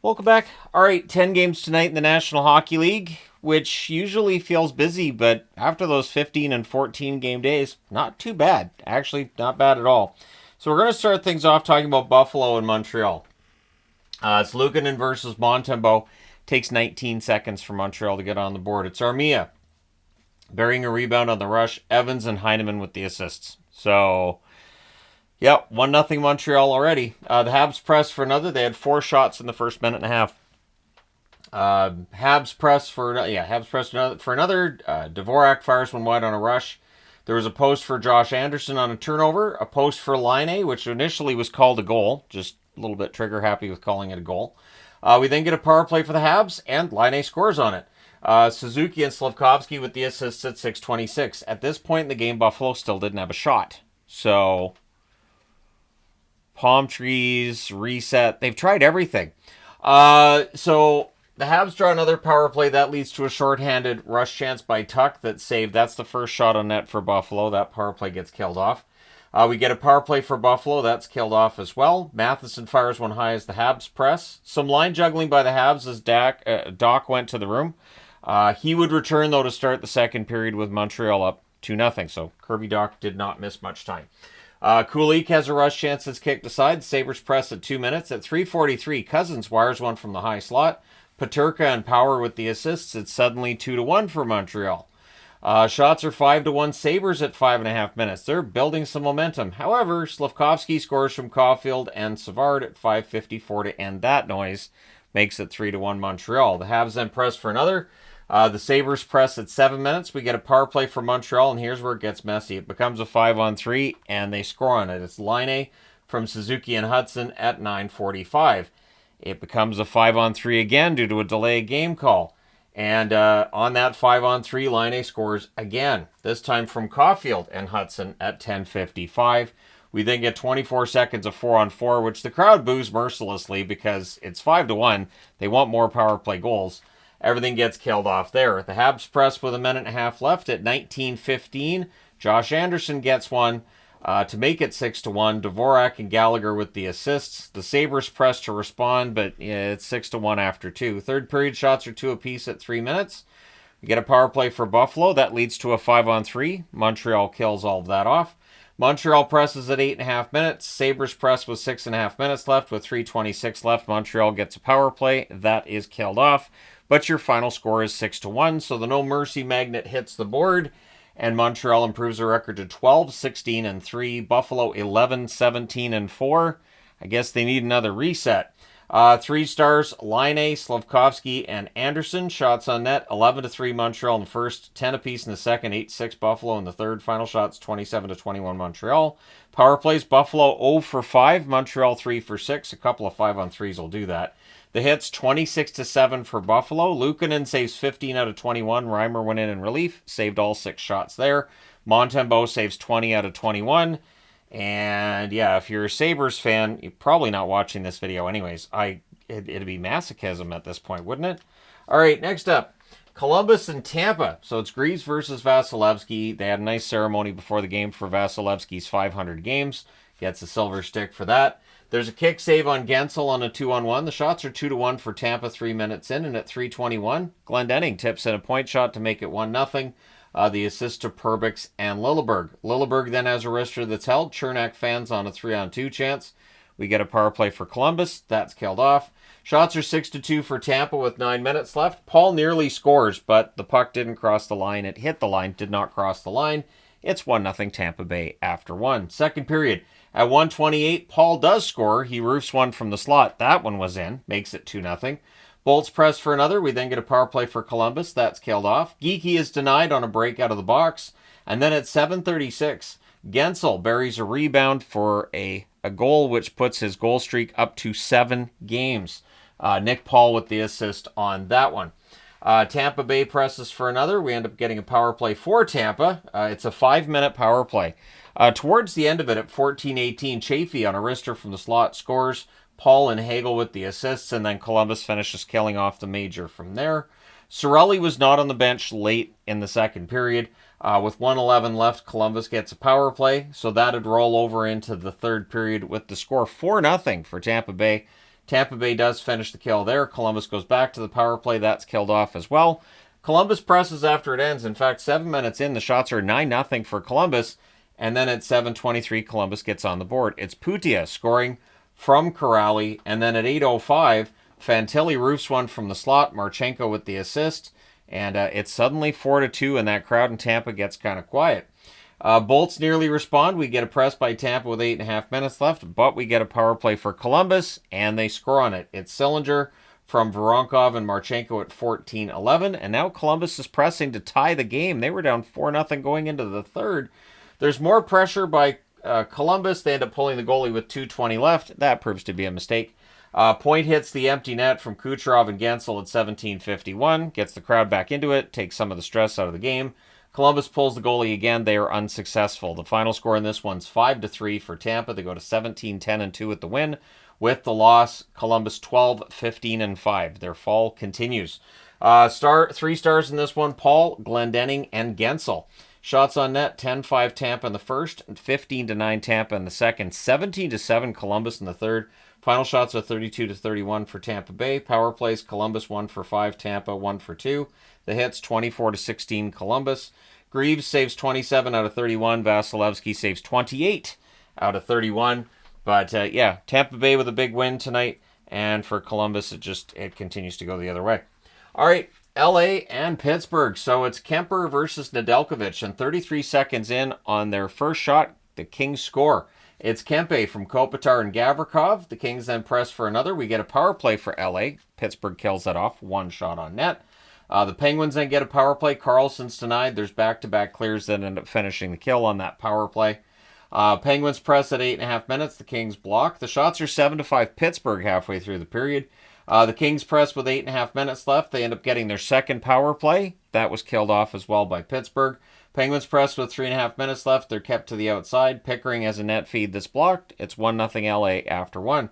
Welcome back. All right, 10 games tonight in the National Hockey League, which usually feels busy, but after those 15 and 14 game days, not too bad. Actually, not bad at all. So we're going to start things off talking about Buffalo and Montreal. It's Luukkonen versus Montembeault. Takes 19 seconds for Montreal to get on the board. It's Armia burying a rebound on the rush. Evans and Heineman with the assists. So, yep, 1-0 Montreal already. The Habs pressed for another. They had 4 shots in the first minute and a half. Habs pressed for another. Dvorak fires one wide on a rush. There was a post for Josh Anderson on a turnover. A post for Laine, which initially was called a goal. Just a little bit trigger happy with calling it a goal. We then get a power play for the Habs, and Laine scores on it. Suzuki and Slavkovsky with the assists at 6:26. At this point in the game, Buffalo still didn't have a shot. So, palm trees, reset. They've tried everything. So the Habs draw another power play. That leads to a shorthanded rush chance by Tuck that's saved. That's the first shot on net for Buffalo. That power play gets killed off. We get a power play for Buffalo. That's killed off as well. Matheson fires one high as the Habs press. Some line juggling by the Habs as Doc went to the room. He would return, though, to start the second period with Montreal up 2-0. So Kirby Doc did not miss much time. Kulik has a rush chance that's kicked aside. Sabres press at 2 minutes. At 3:43, Cousins wires one from the high slot. Peterka and Power with the assists. It's suddenly 2-1 for Montreal. Shots are 5-1 Sabres at 5.5 minutes. They're building some momentum. However, Slavkovsky scores from Caulfield and Savard at 5:54 to end that noise. Makes it 3-1 Montreal. The Habs then press for another. The Sabres press at 7 minutes. We get a power play for Montreal, and here's where it gets messy. It becomes a 5-on-3, and they score on it. It's Laine from Suzuki and Hudson at 9:45. It becomes a 5-on-3 again due to a delay game call. And on that 5-on-3, Laine scores again, this time from Caulfield and Hudson at 10:55. We then get 24 seconds of 4-on-4, which the crowd boos mercilessly because it's 5-1. They want more power play goals. Everything gets killed off there. The Habs press with a minute and a half left at 19:15. Josh Anderson gets one to make it 6-1. Dvorak and Gallagher with the assists. The Sabres press to respond, but it's 6-1 after 2. Third period shots are 2 apiece at 3 minutes. We get a power play for Buffalo. That leads to a 5-on-3. Montreal kills all of that off. Montreal presses at 8.5 minutes. Sabres press with 6.5 minutes left. With 3:26 left, Montreal gets a power play. That is killed off. But your final score is 6-1, so the no mercy magnet hits the board, and Montreal improves their record to 12-16-3. Buffalo 11-17-4. I guess they need another reset. 3 stars: Laine, Slavkovsky, and Anderson. Shots on net: 11-3 Montreal in the first, 10 apiece in the second, 8-6 Buffalo in the third. Final shots: 27-21 Montreal. Power plays: Buffalo 0-for-5, Montreal 3-for-6. A couple of 5-on-3s will do that. The hits: 26-7 for Buffalo. Luukkonen saves 15 out of 21. Reimer went in relief, saved all 6 shots there. Montembeault saves 20 out of 21. And yeah, if you're a Sabres fan, you're probably not watching this video anyways. It'd be masochism at this point, wouldn't it? All right, next up, Columbus and Tampa. So it's Greaves versus Vasilevsky. They had a nice ceremony before the game for Vasilevsky's 500 games. Gets a silver stick for that. There's a kick save on Gensel on a 2-on-1. The shots are 2-1 for Tampa 3 minutes in, and at 3:21, Glendening tips in a point shot to make it 1-0. The assist to Perbix and Lilleberg. Lilleberg then has a wrister that's held. Chernak fans on a 3-on-2 chance. We get a power play for Columbus. That's killed off. Shots are 6-2 for Tampa with 9 minutes left. Paul nearly scores, but the puck didn't cross the line. It hit the line, did not cross the line. It's 1-0 Tampa Bay after 1. Second period. At 1:28, Paul does score. He roofs one from the slot. That one was in. Makes it 2-0. Bolts press for another. We then get a power play for Columbus. That's killed off. Geekie is denied on a break out of the box. And then at 7:36, Gensel buries a rebound for a goal, which puts his goal streak up to 7 games. Nick Paul with the assist on that one. Tampa Bay presses for another. We end up getting a power play for Tampa. It's a 5-minute power play. Towards the end of it, at 14:18, Chafee on a wrister from the slot scores. Paul and Hagel with the assists, and then Columbus finishes killing off the major from there. Cirelli was not on the bench late in the second period. With 1:11 left, Columbus gets a power play, so that'd roll over into the third period with the score 4-0 for Tampa Bay. Tampa Bay does finish the kill there. Columbus goes back to the power play. That's killed off as well. Columbus presses after it ends. In fact, 7 minutes in, the shots are 9-0 for Columbus. And then at 7:23, Columbus gets on the board. It's Putia scoring from Corrali. And then at 8:05, Fantilli roofs one from the slot. Marchenko with the assist. And it's suddenly 4-2, and that crowd in Tampa gets kind of quiet. Bolts nearly respond. We get a press by Tampa with 8.5 minutes left, but we get a power play for Columbus, and they score on it. It's Sillinger from Voronkov and Marchenko at 14-11, and now Columbus is pressing to tie the game. They were down 4-0 going into the third. There's more pressure by Columbus. They end up pulling the goalie with 2:20 left. That proves to be a mistake. Point hits the empty net from Kucherov and Gensel at 17:51. Gets the crowd back into it. Takes some of the stress out of the game. Columbus pulls the goalie again. They are unsuccessful. The final score in this one's 5-3 for Tampa. They go to 17-10-2 at the win. With the loss, Columbus 12-15-5. Their fall continues. 3 stars in this one, Paul, Glendening, and Gensel. Shots on net, 10-5 Tampa in the first, 15-9 Tampa in the second, 17-7 Columbus in the third. Final shots are 32-31 for Tampa Bay. Power plays, Columbus 1 for 5, Tampa 1 for 2. The hits, 24-16 Columbus. Greaves saves 27 out of 31. Vasilevsky saves 28 out of 31. But yeah, Tampa Bay with a big win tonight. And for Columbus, it continues to go the other way. All right, LA and Pittsburgh. So it's Kemper versus Nedeljkovic. And 33 seconds in on their first shot, the Kings score. It's Kempe from Kopitar and Gavrikov. The Kings then press for another. We get a power play for LA. Pittsburgh kills that off. 1 shot on net. The Penguins then get a power play. Carlson's denied. There's back-to-back clears that end up finishing the kill on that power play. Penguins press at 8.5 minutes. The Kings block. The shots are 7-5 Pittsburgh halfway through the period. The Kings press with 8.5 minutes left. They end up getting their second power play. That was killed off as well by Pittsburgh. Penguins press with 3.5 minutes left. They're kept to the outside. Pickering has a net feed that's blocked. It's 1-0 LA after 1.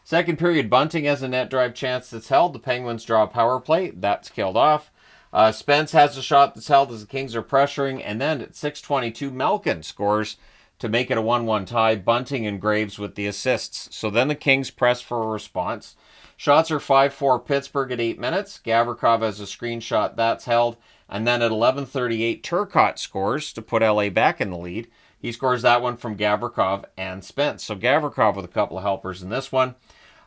Second period, Bunting has a net drive chance that's held. The Penguins draw a power play. That's killed off. Spence has a shot that's held as the Kings are pressuring. And then at 6:22, Malkin scores to make it a 1-1 tie. Bunting and Graves with the assists. So then the Kings press for a response. Shots are 5-4 Pittsburgh at 8 minutes. Gavrikov has a screenshot that's held. And then at 11:38, Turcotte scores to put LA back in the lead. He scores that one from Gavrikov and Spence. So Gavrikov with a couple of helpers in this one.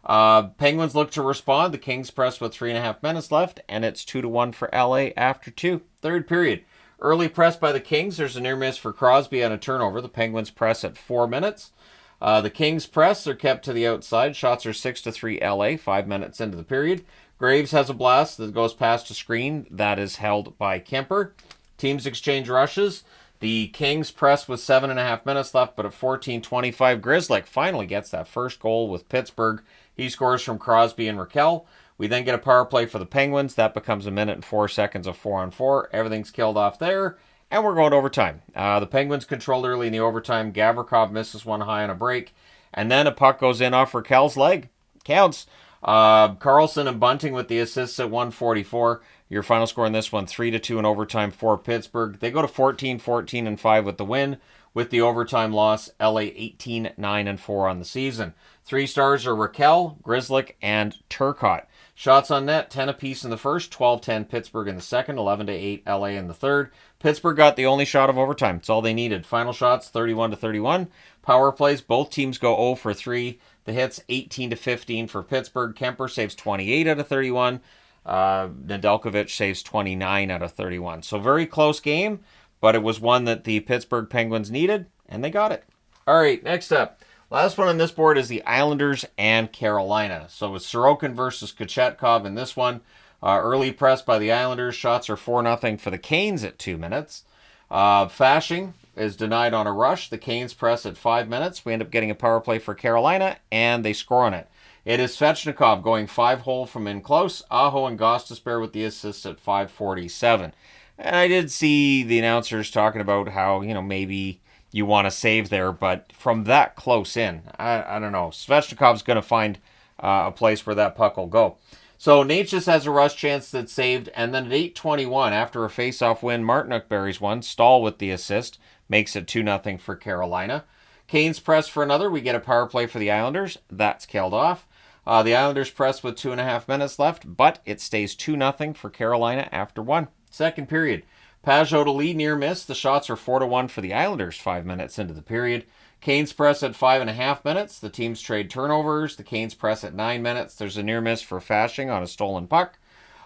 Penguins look to respond. The Kings press with 3.5 minutes left, and it's 2-1 for LA after 2. Third period. Early press by the Kings. There's a near miss for Crosby on a turnover. The Penguins press at 4 minutes. The Kings press. They're kept to the outside. Shots are 6-3 LA, 5 minutes into the period. Graves has a blast that goes past a screen. That is held by Kemper. Teams exchange rushes. The Kings press with 7.5 minutes left, but at 14:25, Grzelcyk finally gets that first goal with Pittsburgh. He scores from Crosby and Raquel. We then get a power play for the Penguins. That becomes 1 minute and 4 seconds of 4-on-4. Everything's killed off there, and we're going to overtime. The Penguins controlled early in the overtime. Gavrikov misses one high on a break, and then a puck goes in off Raquel's leg. Counts. Carlson and Bunting with the assists at 1:44. Your final score in this one, 3-2 in overtime for Pittsburgh. They go to 14-14-5 with the win. With the overtime loss, LA 18-9-4 on the season. 3 stars are Raquel, Grzelcyk, and Turcotte. Shots on net, 10 apiece in the first, 12-10 Pittsburgh in the second, 11-8 LA in the third. Pittsburgh got the only shot of overtime. It's all they needed. Final shots, 31-31. Power plays, both teams go 0 for 3. The hits, 18-15 for Pittsburgh. Kemper saves 28 out of 31. Nedeljkovic saves 29 out of 31. So very close game, but it was one that the Pittsburgh Penguins needed, and they got it. All right, next up. Last one on this board is the Islanders and Carolina. So it's Sorokin versus Kochetkov in this one. Early press by the Islanders. Shots are 4-0 for the Canes at 2 minutes. Fashing is denied on a rush. The Canes press at 5 minutes. We end up getting a power play for Carolina, and they score on it. It is Svechnikov going 5-hole from in close. Aho and Gostisbehere with the assists at 5:47. And I did see the announcers talking about how, maybe you want to save there, but from that close in, I don't know. Svechnikov's going to find a place where that puck will go. So Nate just has a rush chance that's saved, and then at 8:21, after a face-off win, Martinuk buries one. Stahl with the assist makes it 2-0 for Carolina. Canes press for another. We get a power play for the Islanders. That's killed off. The Islanders press with 2.5 minutes left, but it stays 2-0 for Carolina after 1. Second period. Pajot to lead, near miss. The shots are 4-1 for the Islanders 5 minutes into the period. Canes press at 5.5 minutes. The teams trade turnovers. The Canes press at 9 minutes. There's a near miss for Fasching on a stolen puck.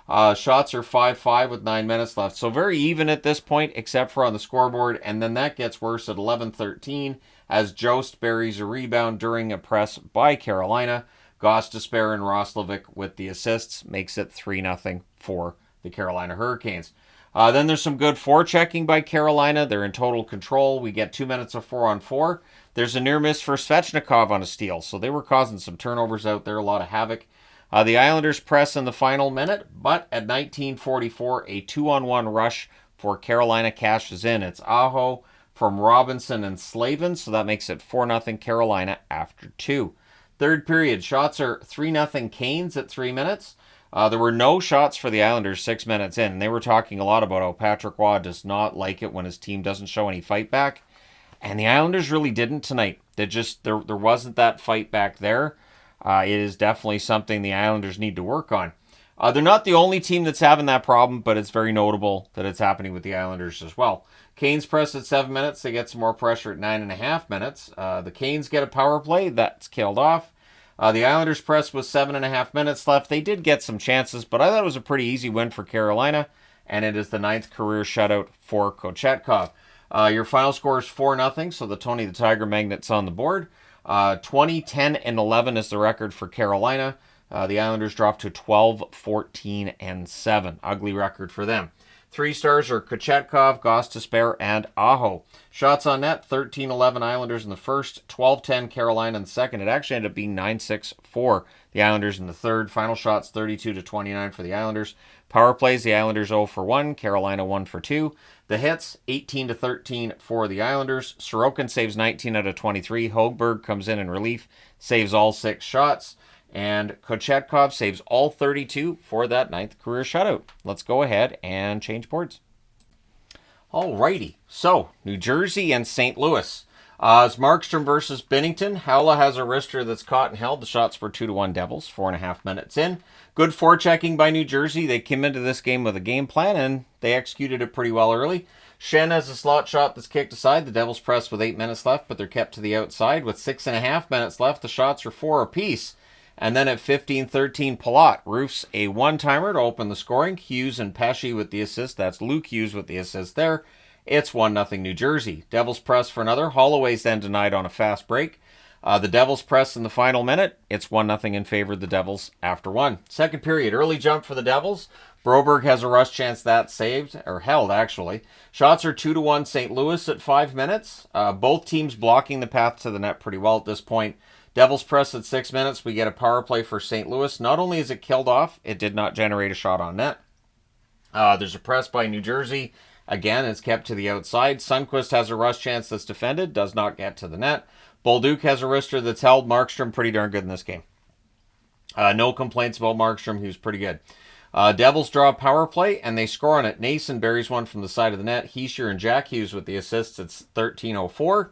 Shots are 5-5 with 9 minutes left. So very even at this point, except for on the scoreboard. And then that gets worse at 11:13 as Jost buries a rebound during a press by Carolina. Gostisbehere and Roslovic with the assists makes it 3-0 for the Carolina Hurricanes. Then there's some good forechecking by Carolina. They're in total control. We get 2 minutes of 4-on-4. There's a near miss for Svechnikov on a steal. So they were causing some turnovers out there, a lot of havoc. The Islanders press in the final minute, but at 19:44, a 2-on-1 rush for Carolina cashes in. It's Aho from Robinson and Slavin, so that makes it 4-0 Carolina after 2. Third period, shots are 3-0 Canes at 3 minutes. There were no shots for the Islanders 6 minutes in, and they were talking a lot about how Patrick Waugh does not like it when his team doesn't show any fight back. And the Islanders really didn't tonight. There wasn't that fight back there. It is definitely something the Islanders need to work on. They're not the only team that's having that problem, but it's very notable that it's happening with the Islanders as well. Canes press at 7 minutes. They get some more pressure at 9.5 minutes. The Canes get a power play. That's killed off. The Islanders press with 7.5 minutes left. They did get some chances, but I thought it was a pretty easy win for Carolina, and it is the 9th career shutout for Kochetkov. Your final score is 4-0, so the Tony the Tiger Magnet's on the board. 20, 10, and 11 is the record for Carolina. The Islanders dropped to 12, 14, and 7. Ugly record for them. 3 stars are Kochetkov, Gostisbehere, and Aho. Shots on net, 13-11 Islanders in the first, 12-10 Carolina in the second. It actually ended up being 9-6 for the Islanders in the third. Final shots, 32-29 for the Islanders. Power plays, the Islanders 0 for 1, Carolina 1 for 2. The hits, 18-13 for the Islanders. Sorokin saves 19 out of 23. Hogberg comes in relief, saves all 6 shots. And Kochetkov saves all 32 for that 9th career shutout. Let's go ahead and change boards. Alrighty, so New Jersey and St. Louis. It's Markstrom versus Binnington. Haula has a wrister that's caught and held. The shots were 2-1 Devils, 4.5 minutes in. Good forechecking by New Jersey. They came into this game with a game plan, and they executed it pretty well early. Shen has a slot shot that's kicked aside. The Devils press with 8 minutes left, but they're kept to the outside. With 6.5 minutes left, the shots are 4 apiece. And then at 15-13, Palat roofs a one-timer to open the scoring. Hughes and Pesce with the assist. That's Luke Hughes with the assist there. It's 1-0 New Jersey. Devils press for another. Holloway's then denied on a fast break. The Devils press in the final minute. It's 1-0 in favor of the Devils after 1. Second period, early jump for the Devils. Broberg has a rush chance that's saved, or held actually. Shots are 2-1 St. Louis at 5 minutes. Both teams blocking the path to the net pretty well at this point. Devils press at 6 minutes. We get a power play for St. Louis. Not only is it killed off, it did not generate a shot on net. There's a press by New Jersey. Again, it's kept to the outside. Sundqvist has a rush chance that's defended. Does not get to the net. Bolduc has a wrister that's held. Markstrom pretty darn good in this game. No complaints about Markstrom. He was pretty good. Devils draw a power play, and they score on it. Nason buries one from the side of the net. Hischier and Jack Hughes with the assists. It's 13:04.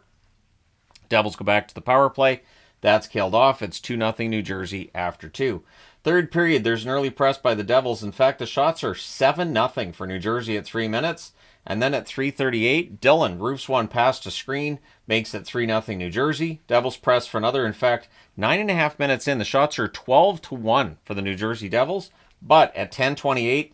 Devils go back to the power play. That's killed off. It's 2-0 New Jersey after 2. Third period, there's an early press by the Devils. In fact, the shots are 7-0 for New Jersey at 3 minutes. And then at 3:38, Dillon roofs one past a screen, makes it 3-0 New Jersey. Devils press for another. In fact, 9.5 minutes in, the shots are 12-1 for the New Jersey Devils. But at 10:28,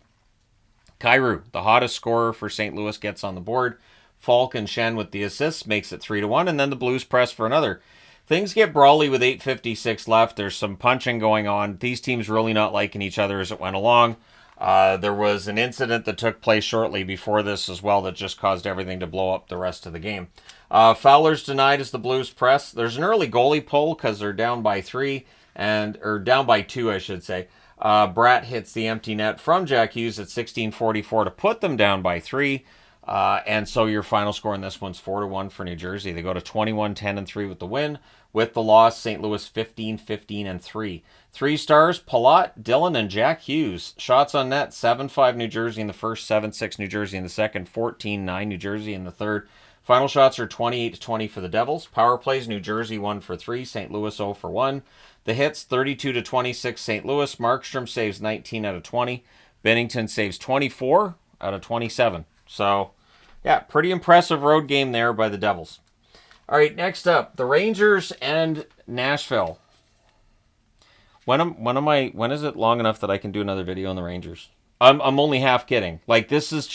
Kyrou, the hottest scorer for St. Louis, gets on the board. Falk and Shen with the assists makes it 3-1. And then the Blues press for another. Things get brawly with 8:56 left. There's some punching going on. These teams really not liking each other as it went along. There was an incident that took place shortly before this as well that just caused everything to blow up the rest of the game. Fowler's denied as the Blues press. There's an early goalie pull because they're down by 2, I should say. Bratt hits the empty net from Jack Hughes at 16:44 to put them down by 3. And so your final score in this one's 4-1 for New Jersey. They go to 21-10-3 with the win. With the loss, St. Louis 15-15-3. 3 stars, Palat, Dillon, and Jack Hughes. Shots on net, 7-5 New Jersey in the first, 7-6 New Jersey in the second, 14-9 New Jersey in the third. Final shots are 28-20 for the Devils. Power plays, New Jersey 1 for 3, St. Louis 0 for 1. The hits, 32-26 St. Louis. Markstrom saves 19 out of 20. Binnington saves 24 out of 27. So, yeah, pretty impressive road game there by the Devils. All right, next up, the Rangers and Nashville. When is it long enough that I can do another video on the Rangers? I'm only half kidding. Like, this is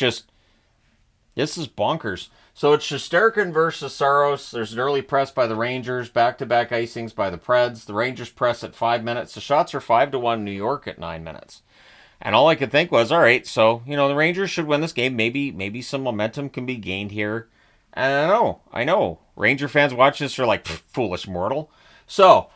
bonkers. So it's Shesterkin versus Saros. There's an early press by the Rangers, back-to-back icings by the Preds. The Rangers press at 5 minutes. The shots are 5-1 New York at 9 minutes. And all I could think was, all right, so, the Rangers should win this game. Maybe some momentum can be gained here. And I know. Ranger fans watch this are like, foolish mortal. So,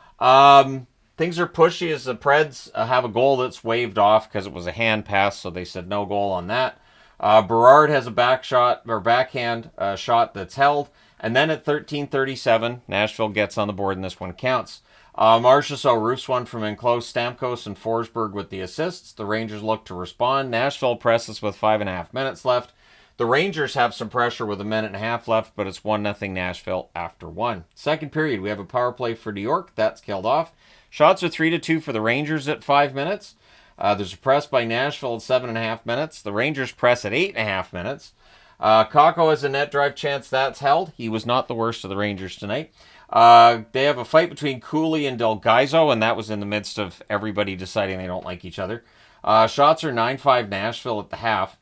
things are pushy as the Preds have a goal that's waved off because it was a hand pass, so they said no goal on that. Berard has a backhand shot that's held. And then at 13:37, Nashville gets on the board and this one counts. Marchessault roofs one from in close. Stamkos and Forsberg with the assists. The Rangers look to respond. Nashville presses with 5.5 minutes left. The Rangers have some pressure with 1.5 minutes left, but it's 1-0 Nashville after 1. Second period, we have a power play for New York. That's killed off. Shots are 3-2 for the Rangers at 5 minutes. There's a press by Nashville at 7.5 minutes. The Rangers press at 8.5 minutes. Kakko has a net drive chance. That's held. He was not the worst of the Rangers tonight. They have a fight between Cooley and Del Gaizo, and that was in the midst of everybody deciding they don't like each other. Shots are 9-5 Nashville at the half.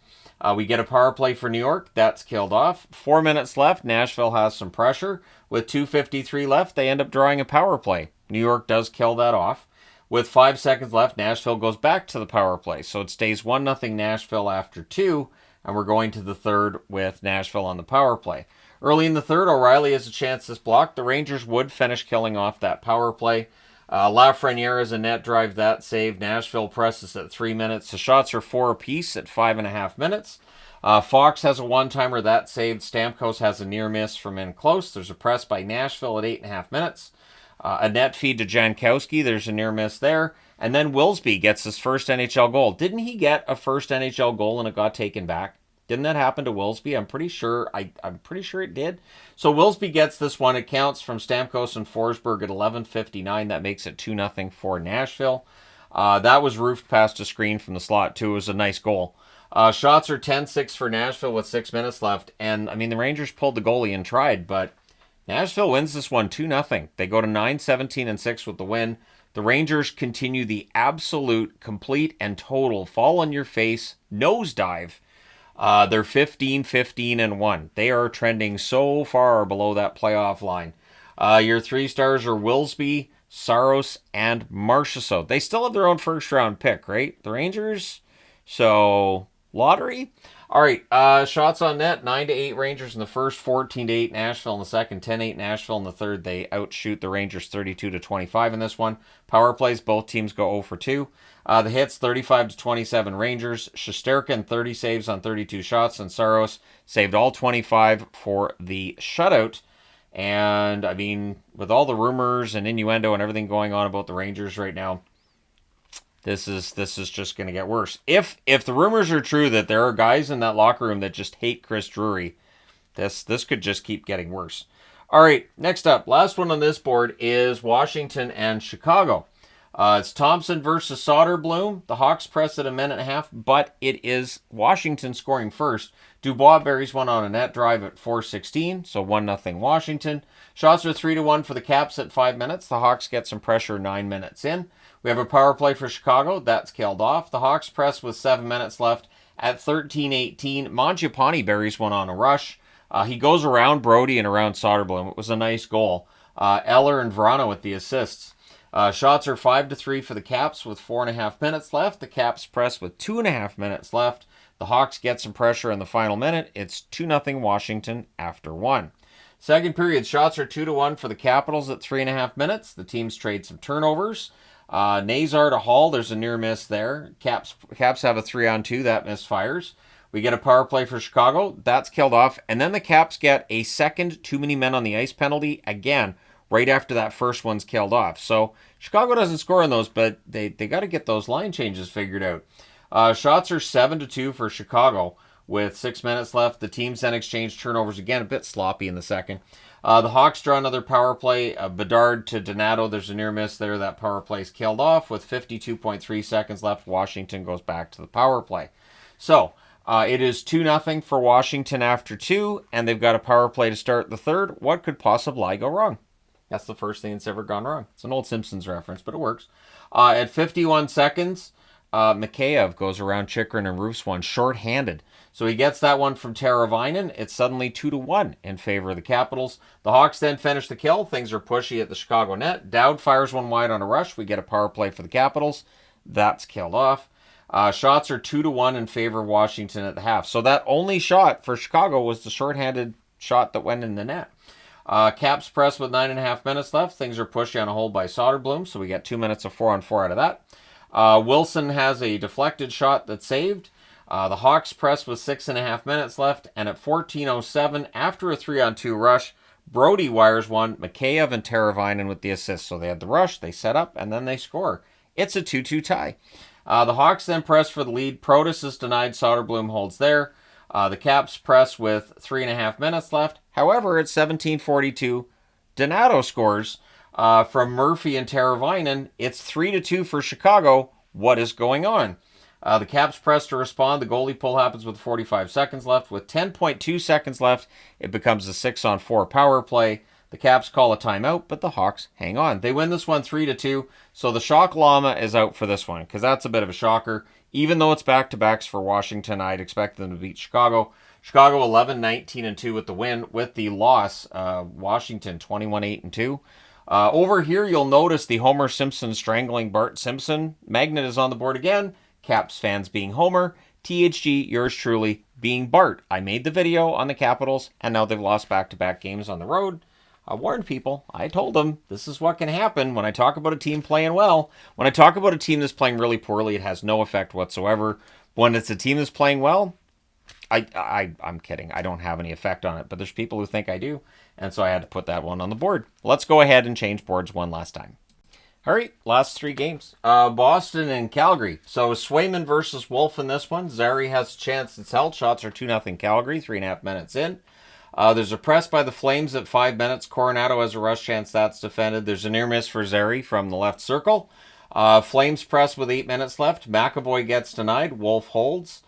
We get a power play for New York. That's killed off. 4 minutes left. Nashville has some pressure. With 2:53 left, they end up drawing a power play. New York does kill that off. With 5 seconds left, Nashville goes back to the power play. So it stays 1-0 Nashville after 2, and we're going to the third with Nashville on the power play. Early in the third, O'Reilly has a chance that's blocked. The Rangers would finish killing off that power play. Lafreniere has a net drive that saved. Nashville presses at 3 minutes. The shots are 4 apiece at 5.5 minutes. Fox has a one-timer that saved. Stamkos has a near miss from in close. There's a press by Nashville at 8.5 minutes. A net feed to Jankowski. There's a near miss there. And then Wilsby gets his first NHL goal. Didn't he get a first NHL goal and it got taken back? Didn't that happen to Wilsby? I'm pretty sure it did. So Wilsby gets this one. It counts from Stamkos and Forsberg at 11:59. That makes it 2-0 for Nashville. That was roofed past a screen from the slot, too. It was a nice goal. Shots are 10-6 for Nashville with 6 minutes left. And, the Rangers pulled the goalie and tried, but Nashville wins this one 2-0. They go to 9-17-6 with the win. The Rangers continue the absolute, complete, and total fall-on-your-face nosedive. They're 15-15-1. They are trending so far below that playoff line. Your 3 stars are Wilsby, Saros, and Marchessault. They still have their own first-round pick, right? The Rangers? So, lottery? All right, shots on net, 9-8 Rangers in the first, 14-8 Nashville in the second, 10-8 Nashville in the third. They outshoot the Rangers 32-25 in this one. Power plays, both teams go 0 for 2. The hits, 35-27 Rangers. Shesterkin, 30 saves on 32 shots, and Saros saved all 25 for the shutout. And, with all the rumors and innuendo and everything going on about the Rangers right now, this is just going to get worse. If the rumors are true that there are guys in that locker room that just hate Chris Drury, this could just keep getting worse. All right, next up, last one on this board is Washington and Chicago. It's Thompson versus Soderblom. The Hawks press at 1.5 minutes, but it is Washington scoring first. Dubois buries one on a net drive at 4:16, so 1-0 Washington. Shots are 3-1 for the Caps at 5 minutes. The Hawks get some pressure 9 minutes in. We have a power play for Chicago. That's killed off. The Hawks press with 7 minutes left at 13:18. Mangiapane buries one on a rush. He goes around Brody and around Soderblom. It was a nice goal. Eller and Vrana with the assists. Shots are 5-3 for the Caps with 4.5 minutes left. The Caps press with 2.5 minutes left. The Hawks get some pressure in the final minute. It's 2-0 Washington after 1. Second period, shots are 2-1 for the Capitals at 3.5 minutes. The teams trade some turnovers. Nazar to Hall, there's a near miss there. Caps have a 3-on-2, that misfires. We get a power play for Chicago. That's killed off. And then the Caps get a second too many men on the ice penalty again, right after that first one's killed off. So Chicago doesn't score on those, but they got to get those line changes figured out. Shots are 7-2 for Chicago with 6 minutes left. The teams then exchange turnovers again, a bit sloppy in the second. The Hawks draw another power play. Bedard to Donato. There's a near miss there. That power play is killed off with 52.3 seconds left. Washington goes back to the power play. So it is 2-0 for Washington after 2, and they've got a power play to start the third. What could possibly go wrong? That's the first thing that's ever gone wrong. It's an old Simpsons reference, but it works. At 51 seconds, Mikheyev goes around Chychrun and roofs one short-handed. So he gets that one from Teravainen. It's suddenly 2-1 in favor of the Capitals. The Hawks then finish the kill. Things are pushy at the Chicago net. Dowd fires one wide on a rush. We get a power play for the Capitals. That's killed off. Shots are 2-1 in favor of Washington at the half. So that only shot for Chicago was the short-handed shot that went in the net. Caps press with 9.5 minutes left. Things are pushy on a hold by Soderblom. So we get 2 minutes of 4-on-4 out of that. Wilson has a deflected shot that's saved. The Hawks press with 6.5 minutes left, and at 14:07, after a 3-on-2 rush, Brody wires one, Mikheyev and Teravainen with the assist. So they had the rush, they set up, and then they score. It's a 2-2 tie. The Hawks then press for the lead. Protas is denied. Soderblom holds there. The Caps press with 3.5 minutes left. However, at 17:42, Donato scores from Murphy and Teravainen. It's 3-2 for Chicago. What is going on? The Caps press to respond. The goalie pull happens with 45 seconds left. With 10.2 seconds left, it becomes a 6-on-4 power play. The Caps call a timeout, but the Hawks hang on. They win this one 3-2. So the Shock Llama is out for this one, because that's a bit of a shocker. Even though it's back-to-backs for Washington, I'd expect them to beat Chicago. Chicago 11-19-2 with the win. With the loss, Washington 21-8-2. Over here, you'll notice the Homer Simpson strangling Bart Simpson. Magnet is on the board again. Caps fans being Homer, THG, yours truly, being Bart. I made the video on the Capitals, and now they've lost back-to-back games on the road. I warned people. I told them this is what can happen when I talk about a team playing well. When I talk about a team that's playing really poorly, it has no effect whatsoever. When it's a team that's playing well, I'm kidding. I don't have any effect on it, but there's people who think I do, and so I had to put that one on the board. Let's go ahead and change boards one last time. All right, last 3 games. Boston and Calgary. So Swayman versus Wolf in this one. Zary has a chance. It's held. Shots are 2-0 Calgary, 3.5 minutes in. There's a press by the Flames at 5 minutes. Coronado has a rush chance. That's defended. There's a near miss for Zary from the left circle. Flames press with 8 minutes left. McAvoy gets denied. Wolf holds.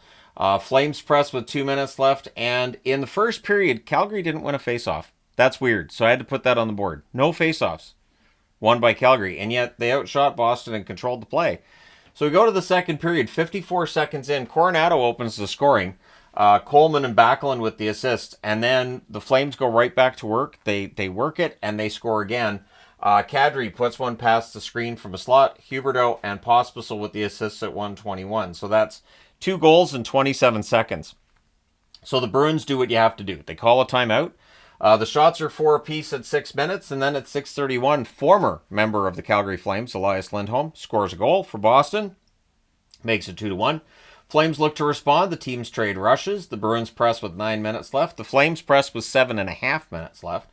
Flames press with 2 minutes left. And in the first period, Calgary didn't win a faceoff. That's weird. So I had to put that on the board. No faceoffs won by Calgary, and yet they outshot Boston and controlled the play. So we go to the second period, 54 seconds in. Coronado opens the scoring. Coleman and Backlund with the assist, and then the Flames go right back to work. They work it, and they score again. Kadri puts one past the screen from a slot. Huberdeau and Pospisil with the assists at 1:21. So that's 2 goals in 27 seconds. So the Bruins do what you have to do. They call a timeout. The shots are 4 apiece at 6 minutes, and then at 6:31, former member of the Calgary Flames, Elias Lindholm, scores a goal for Boston, makes it 2-1. Flames look to respond. The teams trade rushes. The Bruins press with 9 minutes left. The Flames press with 7.5 minutes left.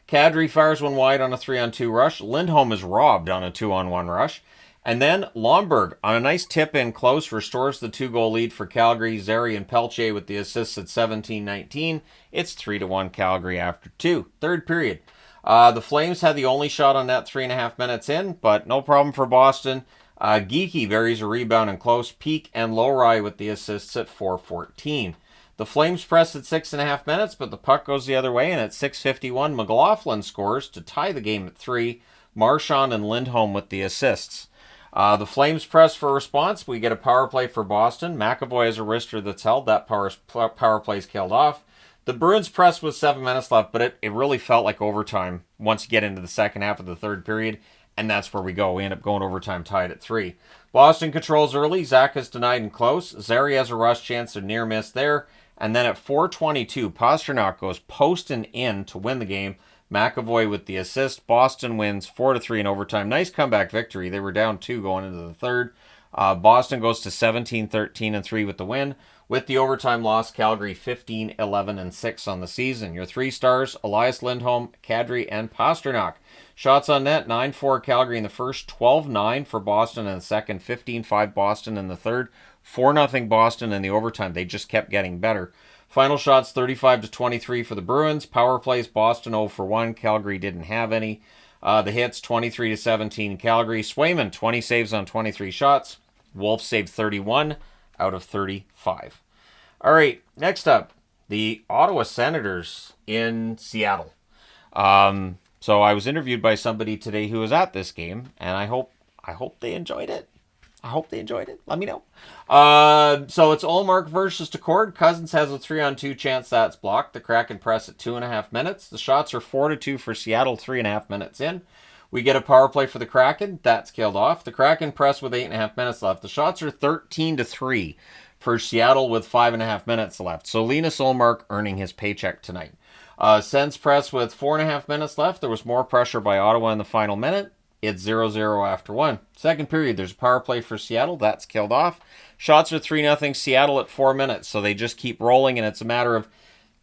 Kadri fires one wide on a 3-on-2 rush. Lindholm is robbed on a 2-on-1 rush. And then Lomberg, on a nice tip in close, restores the 2-goal lead for Calgary. Zary and Pelche with the assists at 17-19. It's 3-1 Calgary after 2. Third period. The Flames had the only shot on net 3.5 minutes in, but no problem for Boston. Geeky buries a rebound in close. Peak and Lowry with the assists at 4:14. The Flames press at 6.5 minutes, but the puck goes the other way, and at 6:51, McLaughlin scores to tie the game at 3. Marchand and Lindholm with the assists. The Flames press for a response. We get a power play for Boston. McAvoy has a wrister that's held. That power play's killed off. The Bruins press with 7 minutes left, but it really felt like overtime once you get into the second half of the third period, and that's where we go. We end up going overtime tied at 3. Boston controls early. Zach is denied in close. Zary has a rush chance, a near miss there. And then at 4:22, Pastrnak goes post and in to win the game. McAvoy with the assist. Boston wins 4-3 in overtime. Nice comeback victory. They were down 2 going into the third. Boston goes to 17-13-3 with the win. With the overtime loss, Calgary 15-11-6 on the season. Your 3 stars, Elias Lindholm, Kadri, and Pastrnak. Shots on net, 9-4 Calgary in the first, 12-9 for Boston in the second, 15-5 Boston in the third, 4-0 Boston in the overtime. They just kept getting better. Final shots, 35-23 for the Bruins. Power plays, Boston 0-for-1. Calgary didn't have any. The hits, 23-17 Calgary. Swayman, 20 saves on 23 shots. Wolf saved 31 out of 35. All right, next up, the Ottawa Senators in Seattle. So I was interviewed by somebody today who was at this game, and I hope they enjoyed it. Let me know. So it's Ullmark versus Decord. Cousins has a 3-on-2 chance that's blocked. The Kraken press at 2.5 minutes. The shots are 4-2 for Seattle, 3.5 minutes in. We get a power play for the Kraken. That's killed off. The Kraken press with 8.5 minutes left. The shots are 13-3 for Seattle with 5.5 minutes left. So Linus Ullmark earning his paycheck tonight. Sens press with 4.5 minutes left. There was more pressure by Ottawa in the final minute. It's 0-0 after one. Second period, there's a power play for Seattle. That's killed off. Shots are 3-0 Seattle at 4 minutes. So they just keep rolling, and it's a matter of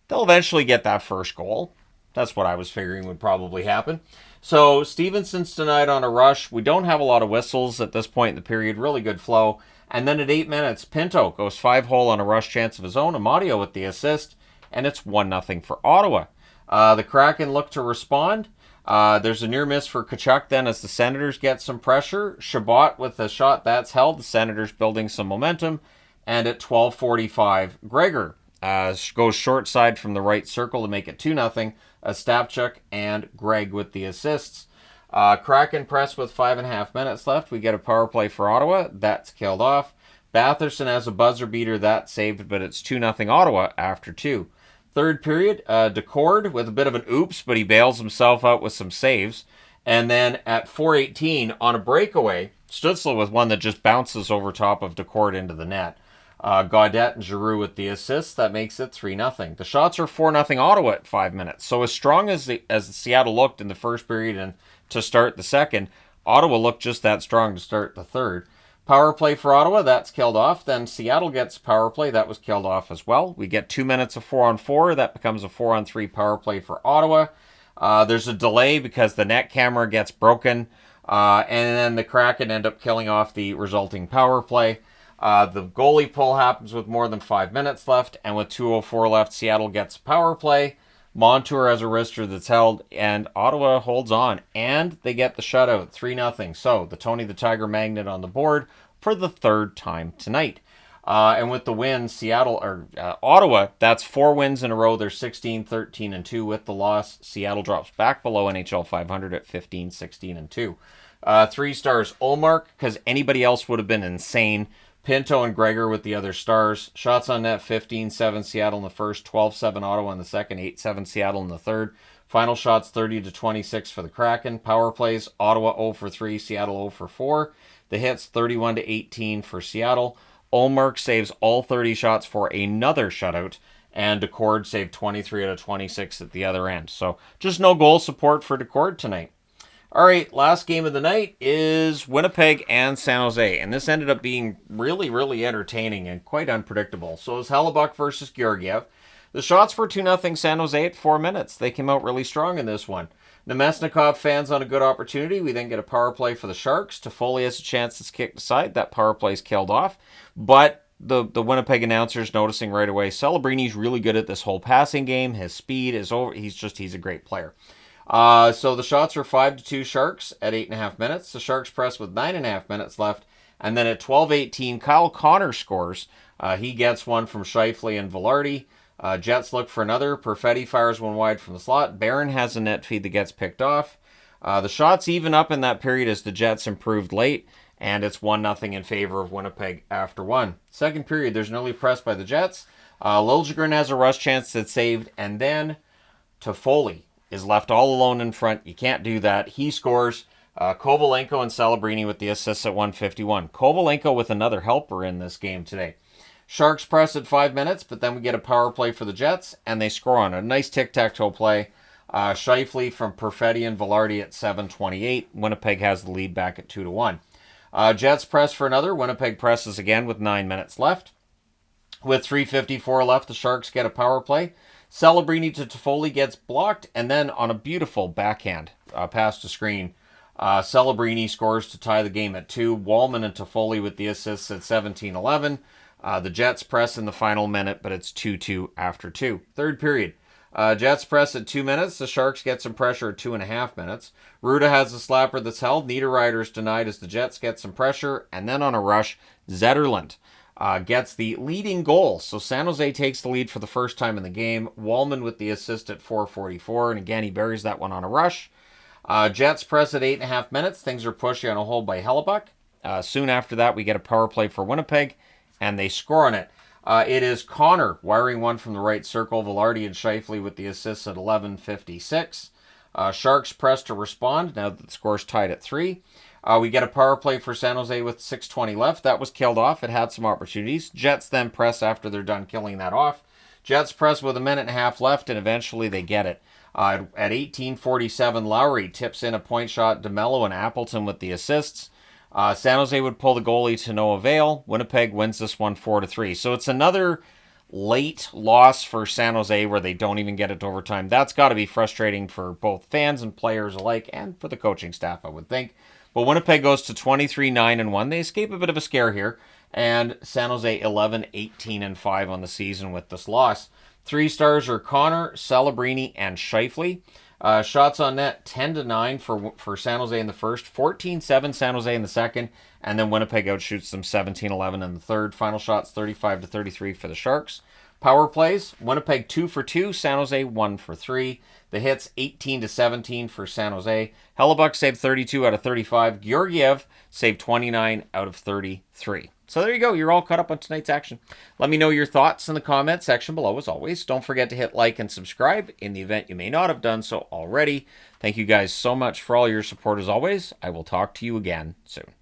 they'll eventually get that first goal. That's what I was figuring would probably happen. So Stevenson's tonight on a rush. We don't have a lot of whistles at this point in the period. Really good flow. And then at 8 minutes, Pinto goes 5-hole on a rush chance of his own. Amadio with the assist. And it's 1-0 for Ottawa. The Kraken look to respond. There's a near miss for Tkachuk then as the Senators get some pressure. Chabot with a shot that's held. The Senators building some momentum. And at 12:45, Gregor goes short side from the right circle to make it 2-0. Ostapchuk and Greg with the assists. Kraken press with 5.5 minutes left. We get a power play for Ottawa. That's killed off. Batherson has a buzzer beater. That's saved, but it's 2-0 Ottawa after 2. Third period, Decord with a bit of an oops, but he bails himself out with some saves. And then at 4:18 on a breakaway, Stützle with one that just bounces over top of Decord into the net. Gaudette and Giroux with the assists. That makes it 3-0. The shots are 4-0 Ottawa at 5 minutes. So as strong as Seattle looked in the first period and to start the second, Ottawa looked just that strong to start the third. Power play for Ottawa, that's killed off. Then Seattle gets power play, that was killed off as well. We get 2 minutes of 4-on-4, that becomes a 4-on-3 power play for Ottawa. There's a delay because the net camera gets broken, and then the Kraken end up killing off the resulting power play. The goalie pull happens with more than 5 minutes left, and with 2:04 left, Seattle gets a power play. Montour has a wrister that's held, and Ottawa holds on, and they get the shutout, 3-0. So the Tony the Tiger Magnet on the board for the third time tonight. And with the win, Ottawa, that's 4 wins in a row. They're 16-13-2 with the loss. Seattle drops back below NHL 500 at 15-16-2. 3 stars Ullmark, because anybody else would have been insane. Pinto and Gregor with the other stars. Shots on net, 15-7 Seattle in the first, 12-7 Ottawa in the second, 8-7 Seattle in the third. Final shots, 30-26 for the Kraken. Power plays, Ottawa 0-for-3, Seattle 0-for-4. The hits, 31-18 for Seattle. Ullmark saves all 30 shots for another shutout. And Decord saved 23 out of 26 at the other end. So just no goal support for Decord tonight. All right, last game of the night is Winnipeg and San Jose, and this ended up being really, really entertaining and quite unpredictable. So it was Hellebuck versus Georgiev. The shots were 2-0 San Jose at 4 minutes. They came out really strong in this one. Nemesnikov fans on a good opportunity. We then get a power play for the Sharks. Toffoli has a chance that's kicked aside. That power play is killed off. But the Winnipeg announcers noticing right away, Celebrini's really good at this whole passing game. His speed is over. He's a great player. So the shots are 5-2 Sharks at 8.5 minutes. The Sharks press with 9.5 minutes left. And then at 12:18, Kyle Connor scores. He gets one from Scheifele and Velarde. Jets look for another. Perfetti fires one wide from the slot. Barron has a net feed that gets picked off. The shots even up in that period as the Jets improved late. And it's 1-0 in favor of Winnipeg after one. Second period, there's an early press by the Jets. Liljegren has a rush chance that's saved. And then Toffoli is left all alone in front. You can't do that. He scores. Kovalenko and Celebrini with the assists at 1:51. Kovalenko with another helper in this game today. Sharks press at 5 minutes, but then we get a power play for the Jets, and they score on a nice tic-tac-toe play. Scheifele from Perfetti and Velarde at 7:28. Winnipeg has the lead back at 2-1. Jets press for another. Winnipeg presses again with 9 minutes left. With 3:54 left, the Sharks get a power play. Celebrini to Toffoli gets blocked, and then on a beautiful backhand pass to screen, Celebrini scores to tie the game at 2. Wallman and Toffoli with the assists at 17-11. The Jets press in the final minute, but it's 2-2 after 2. Third period. Jets press at 2 minutes. The Sharks get some pressure at 2.5 minutes. Ruda has a slapper that's held. Niederreiter is denied as the Jets get some pressure. And then on a rush, Zetterlund gets the leading goal. So San Jose takes the lead for the first time in the game. Wallman with the assist at 4:44. And again, he buries that one on a rush. Jets press at 8.5 minutes. Things are pushy on a hold by Hellebuck. Soon after that, we get a power play for Winnipeg, and they score on it. It is Connor wiring one from the right circle. Velarde and Scheifele with the assists at 11:56. Sharks press to respond now that the score's tied at 3. We get a power play for San Jose with 6:20 left. That was killed off. It had some opportunities. Jets then press after they're done killing that off. Jets press with a minute and a half left, and eventually they get it. At 18:47, Lowry tips in a point shot. DeMello and Appleton with the assists. San Jose would pull the goalie to no avail. Winnipeg wins this one 4-3. So it's another late loss for San Jose where they don't even get it to overtime. That's got to be frustrating for both fans and players alike, and for the coaching staff, I would think. But Winnipeg goes to 23-9-1. They escape a bit of a scare here. And San Jose 11-18-5 on the season with this loss. 3 stars are Connor, Celebrini, and Scheifele. Shots on net 10-9 for San Jose in the first, 14-7 San Jose in the second, and then Winnipeg outshoots them 17-11 in the third. Final shots 35-33 for the Sharks. Power plays, Winnipeg 2 for 2, San Jose 1 for 3. The hits 18-17 for San Jose. Hellebuck saved 32 out of 35. Georgiev saved 29 out of 33. So there you go. You're all caught up on tonight's action. Let me know your thoughts in the comment section below as always. Don't forget to hit like and subscribe in the event you may not have done so already. Thank you guys so much for all your support as always. I will talk to you again soon.